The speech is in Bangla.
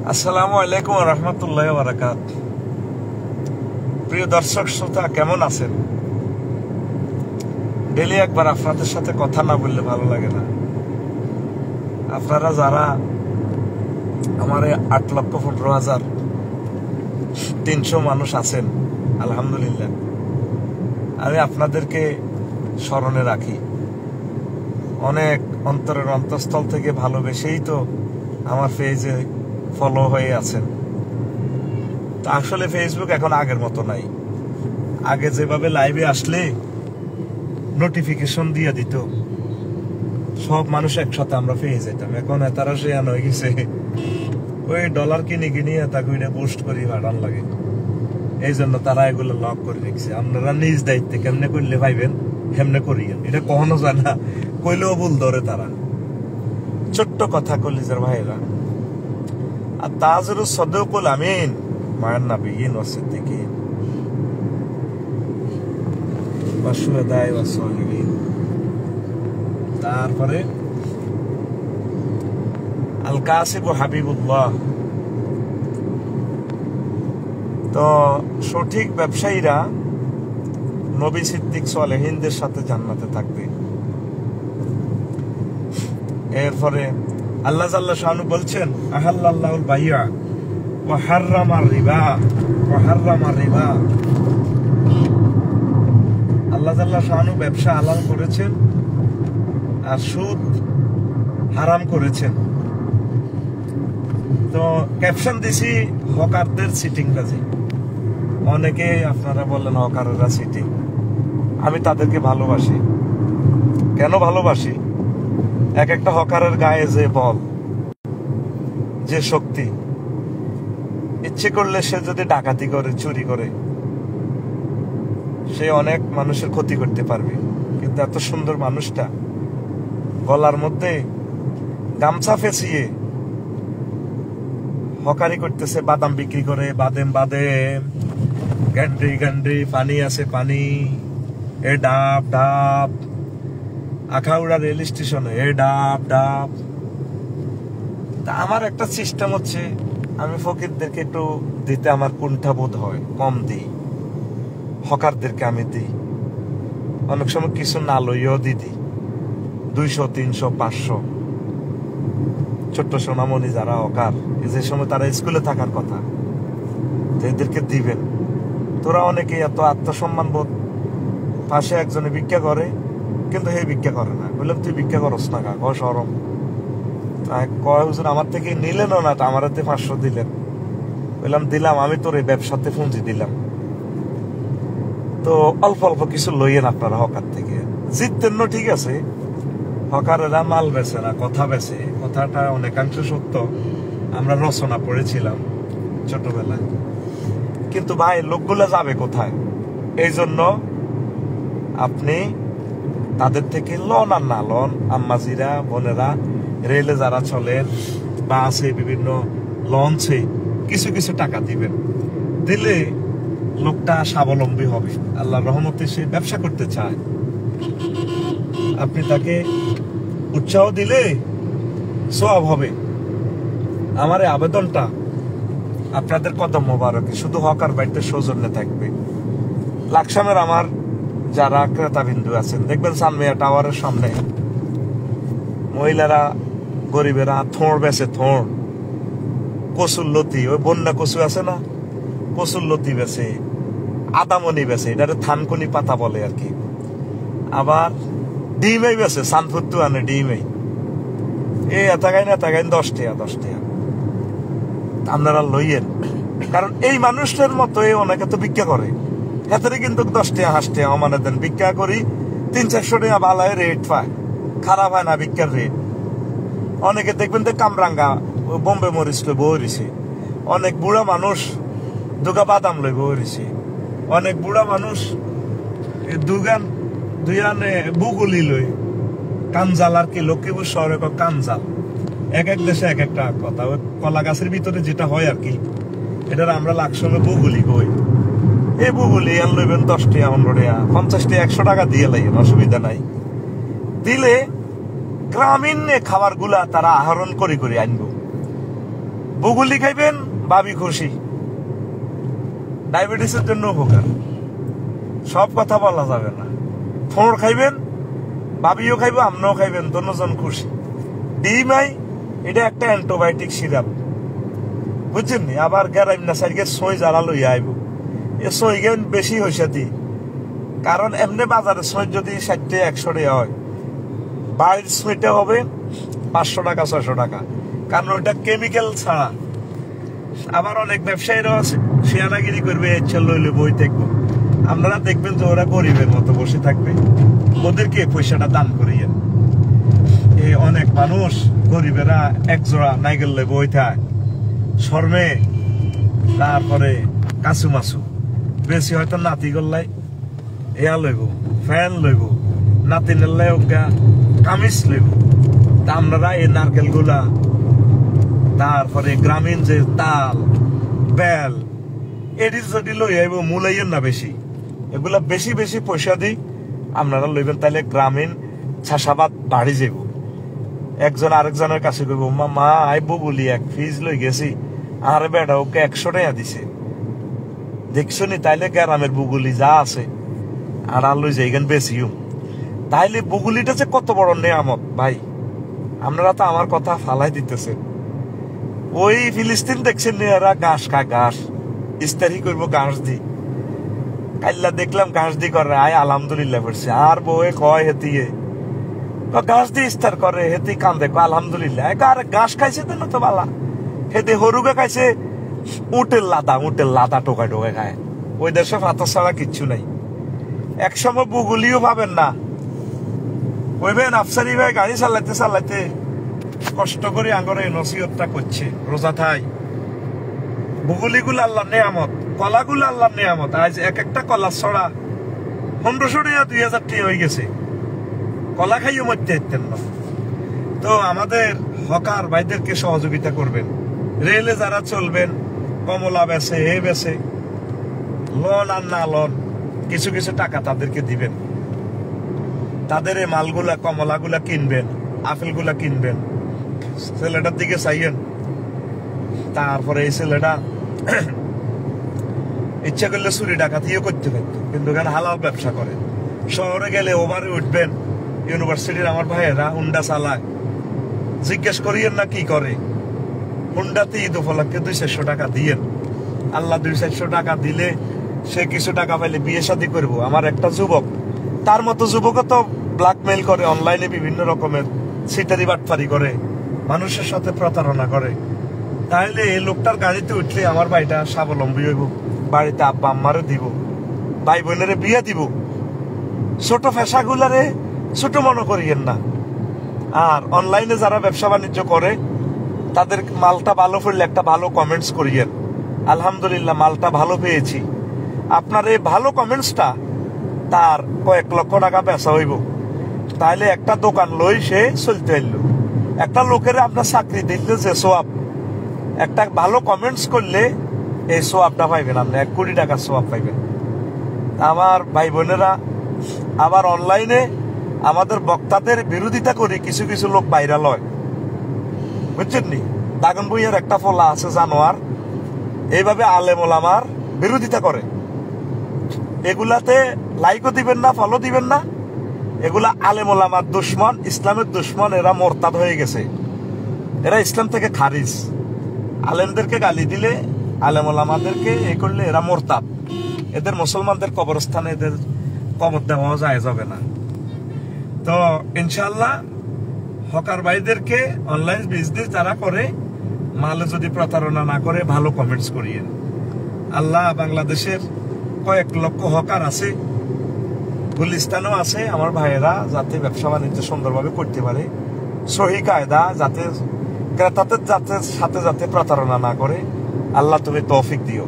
আসসালামু আলাইকুম ওয়া রাহমাতুল্লাহি ওয়া বারাকাতুহু। প্রিয় দর্শক শ্রোতা, কেমন আছেন? ডেলি একবার আপনাদের সাথে কথা না বললে ভালো লাগে না। আপনারা যারা আমার 8,15,300 মানুষ আছেন, আলহামদুলিল্লাহ, আমি আপনাদেরকে স্মরণে রাখি। অনেক অন্তরের অন্তঃস্থল থেকে ভালোবেসেই তো আমার পেজে ফলো হয়ে আছেন। তো আসলে ফেসবুক এখন আগের মতো নাই। আগে যেভাবে লাইভে আসলে নোটিফিকেশন দিয়ে দিত, সব মানুষ একসাথে আমরা পেয়ে যেতাম। এখন তারা সে হয়ে গেছে, ওই ডলার কিনে এতা কইরা পোস্ট করি ভাড়ান লাগে। এই জন্য তারা এগুলো লক করে রেখেছে। আপনারা নিজ দায়িত্বে কেমনে করলে ভাইবেন হেমনে করিয়েন, এটা কখনো যায় না, কইলেও ভুল ধরে তারা। ছোট্ট কথা কলিজার ভাইরা, আর তাজরুস সাদিকুল আমিন মায়ান নাবিয়িন ওয়া সিদ্দিকিন ওয়া শুহাদা ওয়া সালিহিন। তারপরে আল কাসিব হাবিবুল্লাহ। তো সঠিক ব্যবসায়ীরা নবী সিদ্দিক সালেহিনদের সাথে জান্নাতে থাকবে। এরপরে আল্লাহ জাল্লা শানু বলছেন, আহাল্লাল্লাহুল বাইয়া ওয়া হাররামার রিবা ওয়া হাররামার রিবা। আল্লাহ জাল্লা শানু ব্যবসা হালাল করেছেন আর সুদ হারাম করেছেন। তো ক্যাপশন দিছি হকারদের সিটিং বাজি। অনেকে আপনারা বললেন হকাররা সিটিং। আমি তাদেরকে ভালোবাসি। কেন ভালোবাসি? এক একটা হকারের গায়ে যে বল, যে শক্তি, ইচ্ছে করলে সে যদি ডাকাতি করে, চুরি করে, সে অনেক মানুষের ক্ষতি করতে পারবে। কিন্তু এত সুন্দর মানুষটা গলার মধ্যে গামছা ফেঁচিয়ে হকারি করতেছে, বাদাম বিক্রি করে, বাদেম গান্ডি পানি আছে পানি, এ ডাব আখাউড়া রেল স্টেশনে এ ডাব। তা আমার একটা সিস্টেম হচ্ছে, আমি ফকিরদেরকে একটু দিতে আমার কুণ্ঠা বোধ হয়, কম দিই। হকারদেরকে আমি দিই, অনেক সময় কিছু না লইও দিদি, 200, 300, 500। ছোট্ট সোনামণি যারা হকার, যে সময় তারা স্কুলে থাকার কথা, এদেরকে দিবেন। তোরা অনেকে এত আত্মসম্মান বোধ, পাশে একজনে ভিক্ষা করে কিন্তু হে ভিক্ষা করে না। বললাম তুই ভিক্ষা করস না কা? সরম। কয় হুজুর আমার থেকে নিলেন না, আমার হাতে 500 দিলেন। বললাম দিলাম, আমি তোর এই ব্যবসাতে পুঁজি দিলাম। তো অল্প অল্প কিছু লইয়েন আপনারা হকার থেকে। জিততেন না, ঠিক আছে, হকারেরা মাল বেচে না, কথা বেচে। কথাটা অনেকাংশ সত্য, আমরা রচনা পড়েছিলাম ছোটবেলায়। কিন্তু ভাই, লোকগুলা যাবে কোথায়? এই জন্য আপনি তাদের থেকে লন আর না লন, আম্মাজিরা, বোনেরা, রেলে যারা চলেন, বাসে, বিভিন্ন লঞ্চে কিছু কিছু টাকা দিবেন। দিলে লোকটা স্বাবলম্বী হবে, আল্লাহর রহমতে সে ব্যবসা করতে চায়। আপনি তাকে উৎসাহ দিলে সওয়াব হবে। আমার এই আবেদনটা আপনাদের কদম মোবারকে, শুধু হকার বাড়িতে সৌজন্যে থাকবে। লাকসামের আমার যারা ক্রেতা বিন্দু আছেন, দেখবেন সানমিয়া টাওয়ারের সামনে মহিলারা, গরিবেরা থোড় বেচে, থোড়, কচুর লতি, ওই বন্যা কচু আছে না, কচুর লতি বেচে, আদামনি বেচে, এটারে থানকুনি পাতা বলে আর কি। আবার ডিমেই বেচে, সানফুত্তু আনে ডিমেই, এই এতাগাইন 10 টাকা। আপনারা লইয়েন, কারণ এই মানুষটার মতো অনেকে তো ভিক্ষা করে, এতে কিন্তু 10 টাকা 5 টাকা অমানে দেন। ভিক্ষা করি 300-400 টাকা ভালো রেট পায়, খারাপ হয় না ভিক্ষার রেট। অনেকে দেখবেন তো কামরাঙ্গা বোম্বে মরিচ লই বইছে, অনেক বুড়া মানুষ দুগা বাদাম লই বইছে, অনেক বুড়া মানুষ দুইয়ানে বুগুলি লই, কানজাল আর কি, লক্ষ্মীপুর শহরে কানজাল। এক এক দেশে এক একটা কথা। ওই কলা গাছের ভিতরে যেটা হয় আর কি, এটার আমরা লাকসমে বুগুলি কই। এই বুগুলি আর লইবেন 10 টাকা, 15 টাকা, 50 টাকা, 100 টাকা দিয়ে লাইন, অসুবিধা নাই। দিলে গ্রামীণ খাবার গুলা তারা আহরণ করে আনবো। বুগুলি খাইবেন, ভাবি খুশি, ডায়াবেটিসের জন্য উপকার। সব কথা বলা যাবে না। ফোঁড় খাইবেন, ভাবিও খাইব, আপনিও খাইবেন, দুজন খুশি। ডিমাই এটা একটা অ্যান্টিবায়োটিক সিরাপ, বুঝছেন নি? আবার গেরাইম না সাইকে সই যারা লইয়া আইব, এ সই গেন বেশি হয়েছে দি, কারণ এমনি বাজারে সই যদি 60 টাকা 100 টাকা হয়, বাড়ির সইটা হবে 500 টাকা 600 টাকা, কারণ ওইটা কেমিক্যাল ছাড়া। আবার অনেক ব্যবসায়ীরাও আছে শেয়ানাগিরি করবে, ইচ্ছা লইলে বই দেখবো। আপনারা দেখবেন তো ওরা গরিবের মতো বসে থাকবে, ওদেরকে পয়সাটা দান করিয়েন। অনেক মানুষ গরিবেরা একজোড়া নাইকেল লইব, ওইটা শর্মে, তারপরে কাছু মাছু বেশি হয়তো নাতি গল্লাই এয়া লইব, ফ্যান লইব, নাতি নেল্লাই ওগা কামিজ লইব। তা আপনারা এই নারকেল গুলা, তারপরে গ্রামীণ যে তাল বেল, এটি যদি লই আইব মূলাইয়ের না বেশি, এগুলা বেশি বেশি পয়সা দিই আপনারা লইবেন, তাহলে গ্রামীণ চাষাবাদ বাড়ি যাব। একজন আরেকজনের কাছে কইব, মা আইব বলি এক ফ্রিজ লই গেছি, আর বেটা ওকে 100 টাকা দিছে, দেখছো নি? তাইলে গ্রামের বুগুলি যা আছে আর লই যাইগেন বেশিও। তাইলে বুগুলিটা যে কত বড় নেয়ামত ভাই, আপনারা তো আমার কথা ফালাই দিতেছেন। ওই ফিলিস্তিন দেখছেন নি, এরা ঘাস খায়, ঘাস ইস্তারি করবো ঘাস দি। কাইল্লা দেখলাম ঘাস দি করে, আয় আলহামদুলিল্লাহ পড়ছে। আর বউয়ে কয় হেতিয়ে ঘাস দিয়ে ইস্তার করে, হেতি কান্দে আলহামদুলিল্লাহ। আর ঘাস খাইছে তো না তো বালা, হেতে হরুকে খাইছে উটের লাদা টোকায় টোকায় খায়। ওই দেশে ভাতা ছাড়া কিচ্ছু নাই। একসময় বুগুলিও পাবেন না, কইবেন আফসারি ভাই গাড়ি চালাইতে চালাইতে কষ্ট করে আঙ্গরে নসিহতটা করছে, রোজা থাই। বুগুলিগুলো আল্লাহ নেয়ামত, কলাগুলো আল্লাহ নেয়ামত। আজ এক একটা কলা ছড়া 1500 টাকা 2000 টাকা হয়ে গেছে, কলা খাইও মধ্যে হইতেন না। তো আমাদের হকার ভাইদেরকে সহযোগিতা করবেন। রেলে যারা চলবেন, কমলা বেছে, এ বেছে, লন আর না লন, কিছু কিছু টাকা তাদেরকে দিবেন। তাদের এই মালগুলা, কমলাগুলা কিনবেন, আপেলগুলা কিনবেন। ছেলেটার দিকে চাইয়েন। তারপরে এই ছেলেটা ইচ্ছা করলে চুরি ডাকাতিও করতে পারত, কিন্তু এখানে হালাল ব্যবসা করে। শহরে গেলে ওভারে উঠবেন, ইউনিভার্সিটির আমার ভাইয়েরা হুন্ডা চালায়, জিজ্ঞেস করিয়েন না কি করে। হুন্ডাতে ঈদ উপলক্ষে 200-400 টাকা দিয়েন। আল্লাহ 200-400 টাকা দিলে সে কিছু টাকা পাইলে বিয়ে শাদী করবো। আমার একটা যুবক, তার মতো যুবকও তো ব্ল্যাকমেইল করে, অনলাইনে বিভিন্ন রকমের সিটারি বাটপারি করে, মানুষের সাথে প্রতারণা করে। তাহলে এই লোকটার গাড়িতে উঠলে আমার ভাইটা স্বাবলম্বী হইব, বাড়িতে আব্বা আম্মারে দিব, ভাই বোনেরে বিয়ে দিব। ছোট পেশাগুলারে ছোট মনে করিয়েন না। আর অনলাইনে যারা ব্যবসা বাণিজ্য করে, তাদের মালটা ভালো পড়লে একটা ভালো কমেন্টস করিয়েন, আলহামদুলিল্লাহ মালটা ভালো পেয়েছি। আপনার এই ভালো কমেন্টসটা তার কয়েক লক্ষ টাকা বেচা হইব। তাহলে একটা দোকান লই সে চলতে এলো। একটা লোকের আপনার চাকরি দিলে যে সোয়াব, একটা ভালো কমেন্টস করলে এই সোয়াবটা পাইবেন, আপনি 1 কোটি টাকার সোয়াব পাইবেন। আমার ভাই বোনেরা, আবার অনলাইনে আমাদের বক্তাদের বিরোধিতা করে কিছু কিছু লোক ভাইরাল হয়, বুঝছেন নি? দাগন বইয়ের একটা ফলা আছে জানোয়ার, এইভাবে আলেম ওলামার বিরোধিতা করে। এগুলাতে লাইকও দিবেন না, ফলো দিবেন না। এগুলা আলেম ওলামার দুশ্মন, ইসলামের দুশ্মন। এরা মোরতাদ হয়ে গেছে, এরা ইসলাম থেকে খারিজ। আলেমদেরকে গালি দিলে, আলেম ওলামাদেরকে এ করলে এরা মোরতাদ। এদের মুসলমানদের কবরস্থানে এদের কবর দেওয়া যায় যাবে না। তো ইনশাল্লাহ হকার ভাইদেরকে অনলাইন বিজনেস যারা করে, মালে যদি প্রতারণা না করে ভালো কমেন্টস করিয়েন। আল্লাহ বাংলাদেশের কয়েক লক্ষ হকার আছে, গুলিস্তানও আছে, আমার ভাইয়েরা যাতে ব্যবসা বাণিজ্য সুন্দরভাবে করতে পারে, সহি কায়দা, যাতে ক্রেতাদের সাথে যাতে প্রতারণা না করে। আল্লাহ তুমি তৌফিক দিও।